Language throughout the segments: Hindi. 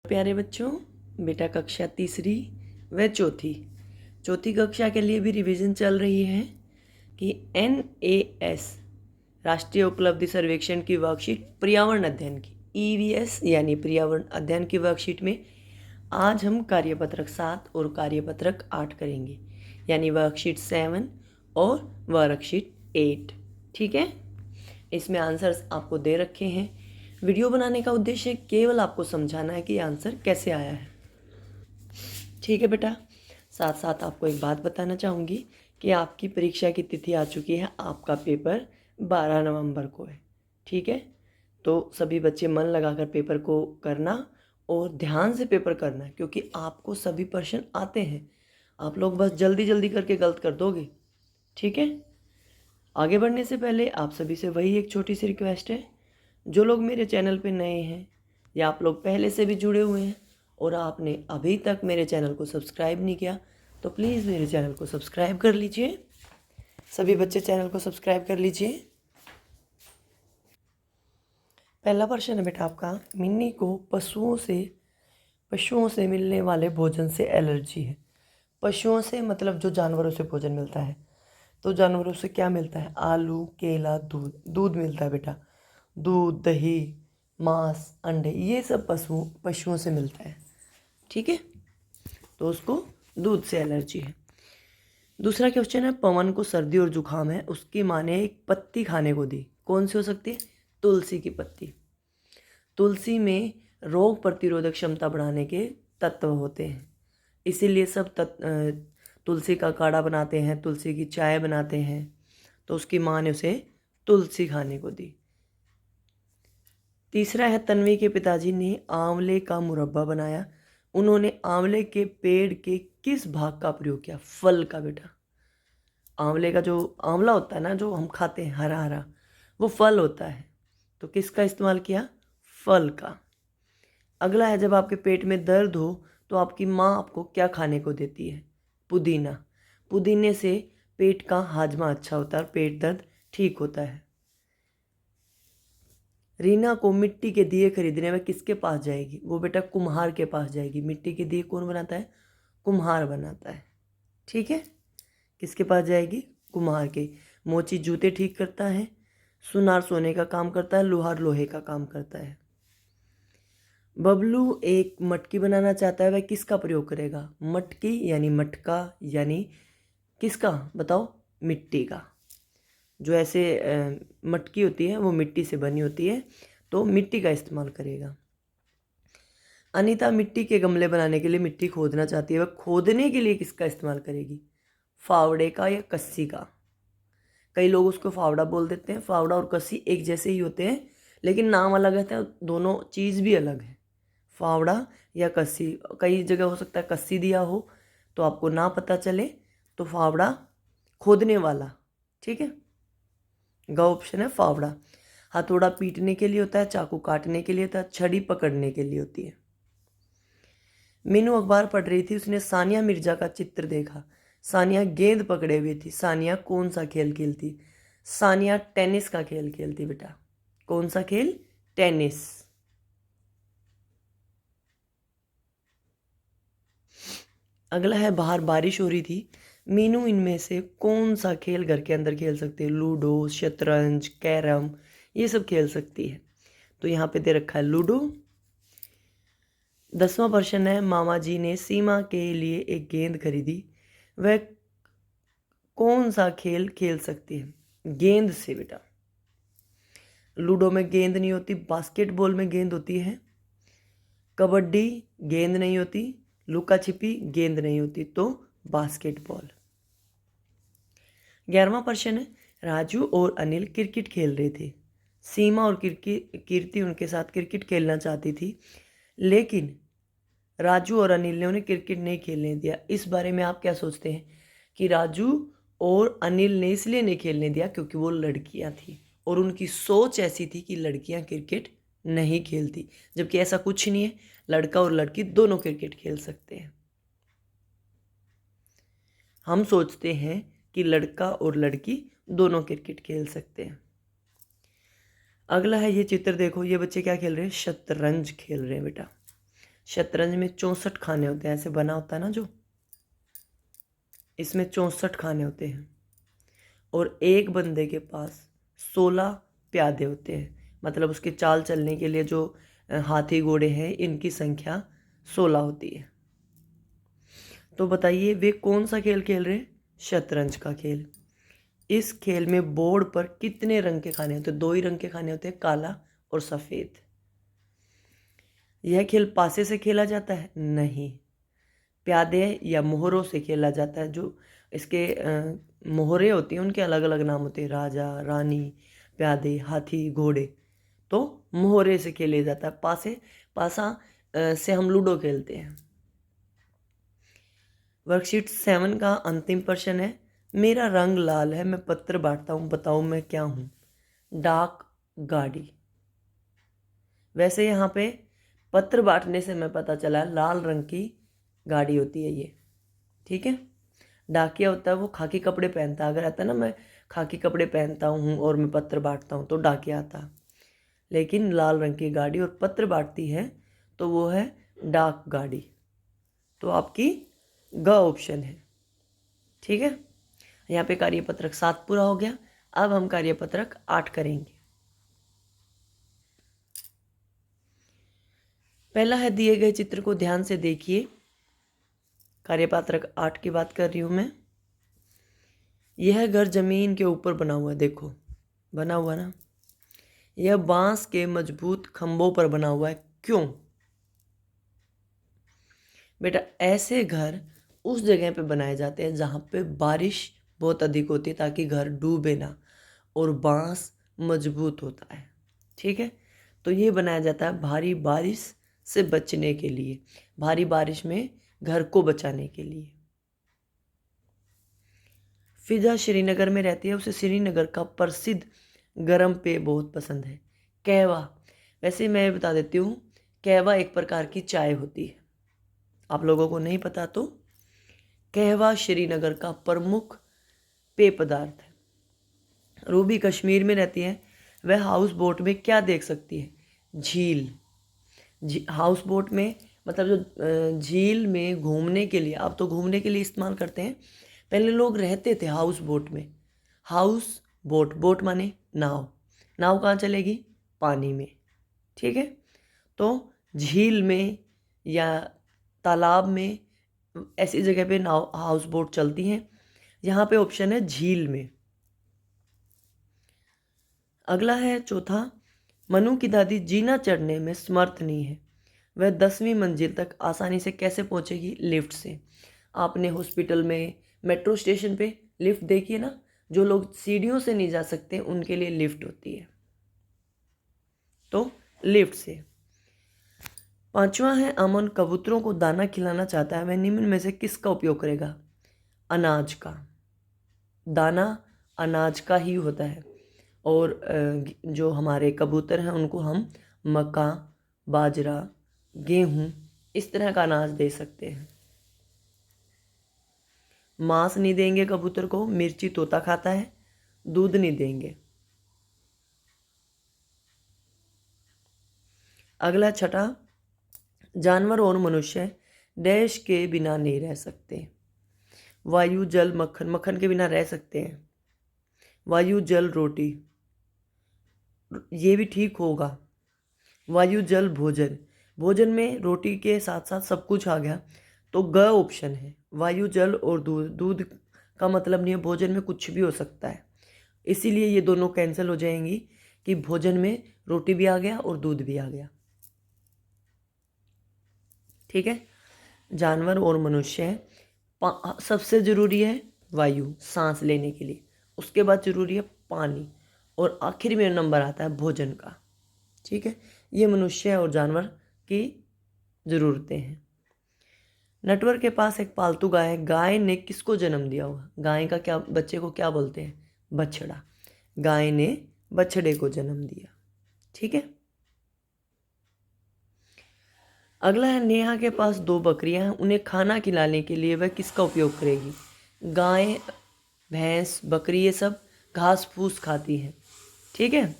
प्यारे बच्चों, बेटा कक्षा तीसरी व चौथी कक्षा के लिए भी रिवीजन चल रही है कि NAS राष्ट्रीय उपलब्धि सर्वेक्षण की वर्कशीट पर्यावरण अध्ययन की EVS यानी पर्यावरण अध्ययन की वर्कशीट में आज हम कार्यपत्रक 7 और कार्यपत्रक 8 करेंगे, यानी वर्कशीट 7 और वर्कशीट 8। ठीक है, इसमें आंसर्स आपको दे रखे हैं। वीडियो बनाने का उद्देश्य केवल आपको समझाना है कि आंसर कैसे आया है। ठीक है बेटा, साथ साथ आपको एक बात बताना चाहूँगी कि आपकी परीक्षा की तिथि आ चुकी है। आपका पेपर 12 नवंबर को है। ठीक है, तो सभी बच्चे मन लगाकर पेपर को करना और ध्यान से पेपर करना, क्योंकि आपको सभी प्रश्न आते हैं। आप लोग बस जल्दी जल्दी करके गलत कर दोगे। ठीक है, आगे बढ़ने से पहले आप सभी से वही एक छोटी सी रिक्वेस्ट है, जो लोग मेरे चैनल पे नए हैं या आप लोग पहले से भी जुड़े हुए हैं और आपने अभी तक मेरे चैनल को सब्सक्राइब नहीं किया, तो प्लीज़ मेरे चैनल को सब्सक्राइब कर लीजिए। सभी बच्चे चैनल को सब्सक्राइब कर लीजिए। पहला प्रश्न है बेटा आपका, मिन्नी को पशुओं से मिलने वाले भोजन से एलर्जी है। पशुओं से मतलब जो जानवरों से भोजन मिलता है, तो जानवरों से क्या मिलता है? आलू, केला, दूध मिलता है बेटा। दूध, दही, मांस, अंडे, ये सब पशुओं से मिलता है। ठीक है, तो उसको दूध से एलर्जी है। दूसरा क्वेश्चन है, पवन को सर्दी और जुकाम है, उसकी माँ ने एक पत्ती खाने को दी। कौन सी हो सकती है? तुलसी की पत्ती। तुलसी में रोग प्रतिरोधक क्षमता बढ़ाने के तत्व होते हैं, इसीलिए सब तुलसी का काढ़ा बनाते हैं, तुलसी की चाय बनाते हैं। तो उसकी माँ ने उसे तुलसी खाने को दी। तीसरा है, तन्वी के पिताजी ने आंवले का मुरब्बा बनाया। उन्होंने आंवले के पेड़ के किस भाग का प्रयोग किया? फल का बेटा। आंवले का जो आंवला होता है ना, जो हम खाते हैं हरा हरा, वो फल होता है। तो किसका इस्तेमाल किया? फल का। अगला है, जब आपके पेट में दर्द हो तो आपकी माँ आपको क्या खाने को देती है? पुदीना। पुदीने से पेट का हाजमा अच्छा होता है और पेट दर्द ठीक होता है। रीना को मिट्टी के दिए खरीदने में किसके पास जाएगी? वो बेटा कुम्हार के पास जाएगी। मिट्टी के दिए कौन बनाता है? कुम्हार बनाता है। ठीक है, किसके पास जाएगी? कुम्हार के। मोची जूते ठीक करता है, सुनार सोने का काम करता है, लोहार लोहे का काम करता है। बबलू एक मटकी बनाना चाहता है, वह किसका प्रयोग करेगा? मटकी यानी मटका, यानी किसका बताओ? मिट्टी का। जो ऐसे मटकी होती है वो मिट्टी से बनी होती है, तो मिट्टी का इस्तेमाल करेगा। अनीता मिट्टी के गमले बनाने के लिए मिट्टी खोदना चाहती है, वह खोदने के लिए किसका इस्तेमाल करेगी? फावड़े का या कस्सी का? कई लोग उसको फावड़ा बोल देते हैं। फावड़ा और कस्सी एक जैसे ही होते हैं, लेकिन नाम अलग है, दोनों चीज़ भी अलग है। फावड़ा या कस्सी, कई जगह हो सकता है कस्सी दिया हो तो आपको ना पता चले, तो फावड़ा खोदने वाला। ठीक है, ग ऑप्शन है फावड़ा। हथौड़ा पीटने के लिए होता है, चाकू काटने के लिए होता है, छड़ी पकड़ने के लिए होती है। मीनू अखबार पढ़ रही थी, उसने सानिया मिर्जा का चित्र देखा। सानिया गेंद पकड़े हुई थी। सानिया कौन सा खेल खेलती? सानिया टेनिस का खेल खेलती बेटा। कौन सा खेल? टेनिस। अगला है, बाहर बारिश हो रही थी, मीनू इनमें से कौन सा खेल घर के अंदर खेल सकती है? लूडो, शतरंज, कैरम, ये सब खेल सकती है। तो यहाँ पे दे रखा है लूडो। 10वां प्रश्न है, मामा जी ने सीमा के लिए एक गेंद खरीदी, वह कौन सा खेल खेल सकती है? गेंद से बेटा। लूडो में गेंद नहीं होती, बास्केटबॉल में गेंद होती है, कबड्डी गेंद नहीं होती, लुका छिपी गेंद नहीं होती, तो बास्केटबॉल। 11वां प्रश्न है, राजू और अनिल क्रिकेट खेल रहे थे। सीमा और कीर्ति उनके साथ क्रिकेट खेलना चाहती थी, लेकिन राजू और अनिल ने उन्हें क्रिकेट नहीं खेलने दिया। इस बारे में आप क्या सोचते हैं कि राजू और अनिल ने इसलिए नहीं खेलने दिया क्योंकि वो लड़कियां थी और उनकी सोच ऐसी थी कि लड़कियां क्रिकेट नहीं खेलती, जबकि ऐसा कुछ नहीं है। लड़का और लड़की दोनों क्रिकेट खेल सकते हैं। हम सोचते हैं कि लड़का और लड़की दोनों क्रिकेट खेल सकते हैं। अगला है, ये चित्र देखो, ये बच्चे क्या खेल रहे हैं? शतरंज खेल रहे हैं बेटा। शतरंज में 64 खाने होते हैं, ऐसे बना होता है ना जो, इसमें 64 खाने होते हैं और एक बंदे के पास 16 प्यादे होते हैं। मतलब उसके चाल चलने के लिए जो हाथी घोड़े हैं इनकी संख्या 16 होती है। तो बताइए वे कौन सा खेल खेल रहे हैं? शतरंज का खेल। इस खेल में बोर्ड पर कितने रंग के खाने होते हैं? 2 ही रंग के खाने होते हैं, काला और सफ़ेद। यह खेल पासे से खेला जाता है? नहीं, प्यादे या मोहरों से खेला जाता है। जो इसके मोहरे होती हैं उनके अलग अलग नाम होते हैं, राजा, रानी, प्यादे, हाथी, घोड़े। तो मोहरे से खेले जाता है। पासा से हम लूडो खेलते हैं। वर्कशीट 7 का अंतिम प्रश्न है, मेरा रंग लाल है, मैं पत्र बांटता हूँ, बताओ मैं क्या हूँ? डाक गाड़ी। वैसे यहाँ पे पत्र बांटने से मैं पता चला लाल रंग की गाड़ी होती है ये, ठीक है। डाकिया होता है वो खाकी कपड़े पहनता है। अगर आता है ना मैं खाकी कपड़े पहनता हूँ और मैं पत्र बांटता हूँ तो डाकिया आता। लेकिन लाल रंग की गाड़ी और पत्र बांटती है तो वो है डाक गाड़ी। तो आपकी ग ऑप्शन है, ठीक है। यहाँ पे कार्यपत्रक 7 पूरा हो गया। अब हम कार्यपत्रक 8 करेंगे। पहला है, दिए गए चित्र को ध्यान से देखिए। कार्यपत्रक 8 की बात कर रही हूँ मैं। यह घर जमीन के ऊपर बना हुआ है, देखो बना हुआ ना। यह बांस के मजबूत खंभों पर बना हुआ है, क्यों? बेटा ऐसे घर उस जगह पे बनाए जाते हैं जहाँ पे बारिश बहुत अधिक होती है ताकि घर डूबे ना, और बांस मजबूत होता है, ठीक है। तो ये बनाया जाता है भारी बारिश से बचने के लिए, भारी बारिश में घर को बचाने के लिए। फिजा श्रीनगर में रहती है, उसे श्रीनगर का प्रसिद्ध गरम पेय बहुत पसंद है, कहवा। वैसे मैं बता देती हूँ, कहवा एक प्रकार की चाय होती है, आप लोगों को नहीं पता तो कहवा श्रीनगर का प्रमुख पेय पदार्थ है। रूबी कश्मीर में रहती है, वह हाउस बोट में क्या देख सकती है? झील। हाउस बोट में मतलब जो झील में घूमने के लिए, अब तो घूमने के लिए इस्तेमाल करते हैं, पहले लोग रहते थे हाउस बोट में। हाउस बोट, बोट माने नाव, नाव कहाँ चलेगी? पानी में, ठीक है। तो झील में या तालाब में ऐसी जगह पे नाव हाउस बोट चलती हैं। यहाँ पे ऑप्शन है झील में। अगला है चौथा, मनु की दादी जीना चढ़ने में समर्थ नहीं है, वह 10वीं मंजिल तक आसानी से कैसे पहुंचेगी? लिफ्ट से। आपने हॉस्पिटल में, मेट्रो स्टेशन पे लिफ्ट देखी है ना, जो लोग सीढ़ियों से नहीं जा सकते उनके लिए लिफ्ट होती है, तो लिफ्ट से। पांचवा है, अमन कबूतरों को दाना खिलाना चाहता है, वह निम्न में से किसका उपयोग करेगा? अनाज का। दाना अनाज का ही होता है, और जो हमारे कबूतर हैं उनको हम मक्का, बाजरा, गेहूँ इस तरह का अनाज दे सकते हैं। मांस नहीं देंगे कबूतर को, मिर्ची तोता खाता है। दूध नहीं देंगे। अगला छठा, जानवर और मनुष्य डैश के बिना नहीं रह सकते। वायु, जल, मक्खन। मक्खन के बिना रह सकते हैं। वायु, जल, रोटी, ये भी ठीक होगा। वायु, जल, भोजन। भोजन में रोटी के साथ साथ सब कुछ आ गया, तो ग ऑप्शन है। वायु, जल और दूध। दूध का मतलब नहीं है, भोजन में कुछ भी हो सकता है, इसीलिए ये दोनों कैंसिल हो जाएंगी कि भोजन में रोटी भी आ गया और दूध भी आ गया, ठीक है। जानवर और मनुष्य सबसे ज़रूरी है वायु, सांस लेने के लिए, उसके बाद ज़रूरी है पानी, और आखिर में नंबर आता है भोजन का, ठीक है। ये मनुष्य और जानवर की ज़रूरतें हैं। नटवर के पास एक पालतू गाय है, गाय ने किसको जन्म दिया होगा? गाय का क्या, बच्चे को क्या बोलते हैं? बछड़ा। गाय ने बछड़े को जन्म दिया, ठीक है। अगला है, नेहा के पास 2 बकरियां हैं, उन्हें खाना खिलाने के लिए वह किसका उपयोग करेगी? गाय, भैंस, बकरी ये सब घास फूस खाती हैं, ठीक है।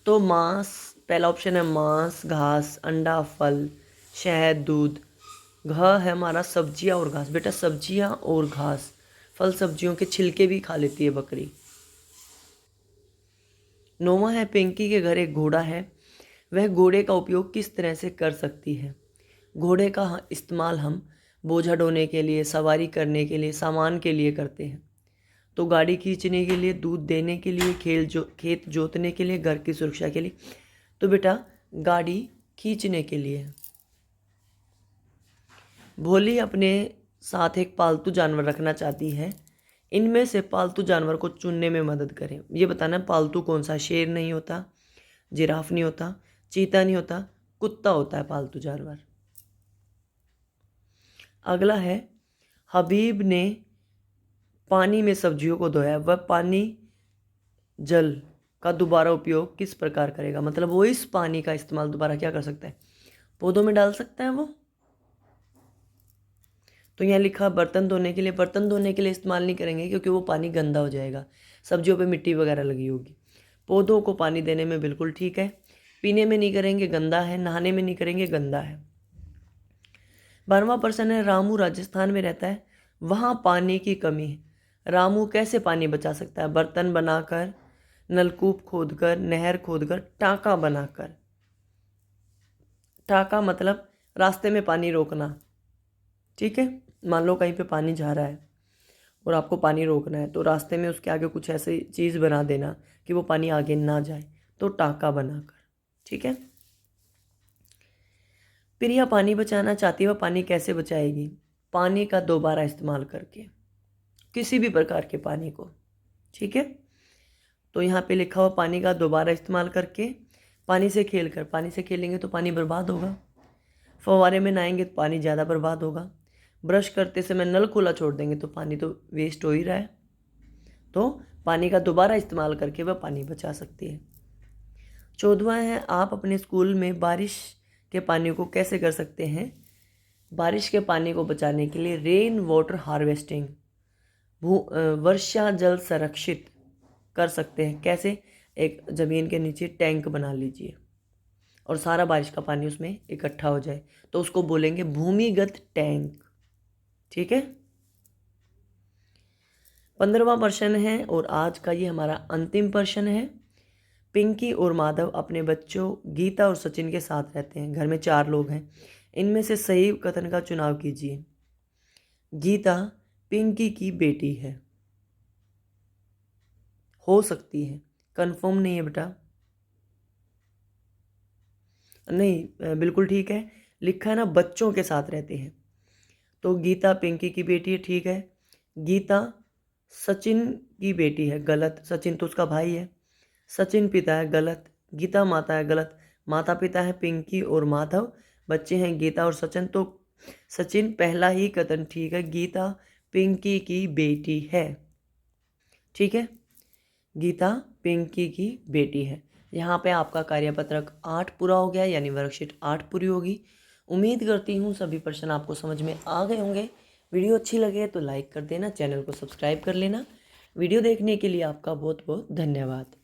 तो मांस, पहला ऑप्शन है मांस, घास, अंडा, फल, शहद, दूध। घ है हमारा सब्जियां और घास। बेटा सब्जियां और घास, फल सब्जियों के छिलके भी खा लेती है बकरी। 9वां है पिंकी के घर एक घोड़ा है, वह घोड़े का उपयोग किस तरह से कर सकती है। घोड़े का इस्तेमाल हम बोझा ढोने के लिए, सवारी करने के लिए, सामान के लिए करते हैं। तो गाड़ी खींचने के लिए, दूध देने के लिए, खेत जोतने के लिए, घर की सुरक्षा के लिए। तो बेटा गाड़ी खींचने के लिए। भोली अपने साथ एक पालतू जानवर रखना चाहती है, इनमें से पालतू जानवर को चुनने में मदद करें। ये बताना पालतू कौन सा। शेर नहीं होता, जिराफ नहीं होता, चीता नहीं होता, कुत्ता होता है पालतू जानवर। अगला है हबीब ने पानी में सब्जियों को धोया, वह पानी जल का दोबारा उपयोग किस प्रकार करेगा। मतलब वो इस पानी का इस्तेमाल दोबारा क्या कर सकता है, पौधों में डाल सकता है वो। तो यहाँ लिखा बर्तन धोने के लिए। बर्तन धोने के लिए इस्तेमाल नहीं करेंगे क्योंकि वो पानी गंदा हो जाएगा, सब्जियों पे मिट्टी वगैरह लगी होगी। पौधों को पानी देने में बिल्कुल ठीक है। पीने में नहीं करेंगे, गंदा है। नहाने में नहीं करेंगे, गंदा है। 12वां प्रश्न है रामू राजस्थान में रहता है, वहाँ पानी की कमी है, रामू कैसे पानी बचा सकता है। बर्तन बनाकर, नलकूप खोदकर, नहर खोदकर, टाँका बनाकर। टाँका मतलब रास्ते में पानी रोकना, ठीक है। मान लो कहीं पे पानी जा रहा है और आपको पानी रोकना है, तो रास्ते में उसके आगे कुछ ऐसी चीज़ बना देना कि वो पानी आगे ना जाए, तो टाँका बनाकर, ठीक है। प्रिया पानी बचाना चाहती है, वह पानी कैसे बचाएगी। पानी का दोबारा इस्तेमाल करके, किसी भी प्रकार के पानी को, ठीक है। तो यहाँ पे लिखा हुआ पानी का दोबारा इस्तेमाल करके, पानी से खेल कर। पानी से खेलेंगे तो पानी बर्बाद होगा। फव्वारे में नहाएंगे तो पानी ज़्यादा बर्बाद होगा। ब्रश करते समय नल खुला छोड़ देंगे तो पानी तो वेस्ट हो ही रहा है। तो पानी का दोबारा इस्तेमाल करके वह पानी बचा सकती है। 14वां है आप अपने स्कूल में बारिश के पानी को कैसे कर सकते हैं। बारिश के पानी को बचाने के लिए रेन वाटर हार्वेस्टिंग, वर्षा जल संरक्षित कर सकते हैं। कैसे, एक ज़मीन के नीचे टैंक बना लीजिए और सारा बारिश का पानी उसमें इकट्ठा हो जाए, तो उसको बोलेंगे भूमिगत टैंक, ठीक है। 15वां प्रश्न है और आज का ये हमारा अंतिम प्रश्न है। पिंकी और माधव अपने बच्चों गीता और सचिन के साथ रहते हैं, घर में 4 लोग हैं, इनमें से सही कथन का चुनाव कीजिए। गीता पिंकी की बेटी है, हो सकती है, कंफर्म नहीं है बेटा। नहीं, बिल्कुल ठीक है, लिखा है ना बच्चों के साथ रहते हैं, तो गीता पिंकी की बेटी है, ठीक है। गीता सचिन की बेटी है, गलत। सचिन तो उसका भाई है। सचिन पिता है, गलत। गीता माता है, गलत। माता पिता है पिंकी और माधव, बच्चे हैं गीता और सचिन, तो सचिन पहला ही कथन ठीक है, गीता पिंकी की बेटी है, ठीक है। गीता पिंकी की बेटी है। यहाँ पे आपका कार्यपत्रक 8 पूरा हो गया, यानी वर्कशीट 8 पूरी होगी। उम्मीद करती हूँ सभी प्रश्न आपको समझ में आ गए होंगे। वीडियो अच्छी लगे तो लाइक कर देना, चैनल को सब्सक्राइब कर लेना। वीडियो देखने के लिए आपका बहुत बहुत धन्यवाद।